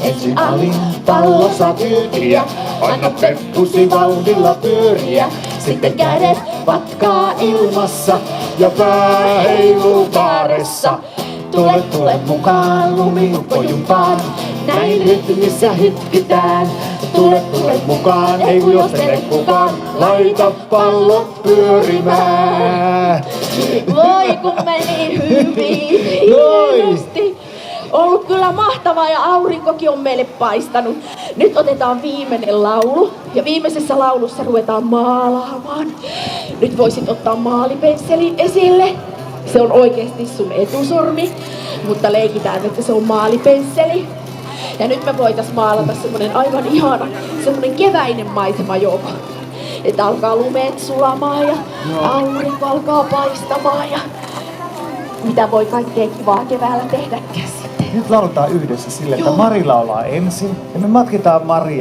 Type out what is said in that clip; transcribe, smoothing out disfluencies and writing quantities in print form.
Ensin alin pallossa kyytiä, anna peppusi vauhdilla pyöriä. Sitten kädet vatkaa ilmassa ja pää heiluu baaressa. Tule mukaan lumiukojumpaan, näin rytmissä hytkytään. Tule mukaan, ei ujostele kukaan, laita pallot pyörimään. Voi kun meni hyvin, hienosti. Ollut kyllä mahtavaa ja aurinkokin on meille paistanut. Nyt otetaan viimeinen laulu ja viimeisessä laulussa ruvetaan maalaamaan. Nyt voisit ottaa maalipensselin esille. Se on oikeasti sun etusormi, mutta leikitään, että se on maalipensseli. Ja nyt me voitais maalata semmonen aivan ihana, semmonen keväinen maisema joko. Että alkaa lumeet sulamaan ja aurinko alkaa paistamaan ja mitä voi kaikkea kivaa keväällä tehdäkään sitten. Nyt lauletaan yhdessä sille, että Mari laulaa ensin ja me matkitaan Maria.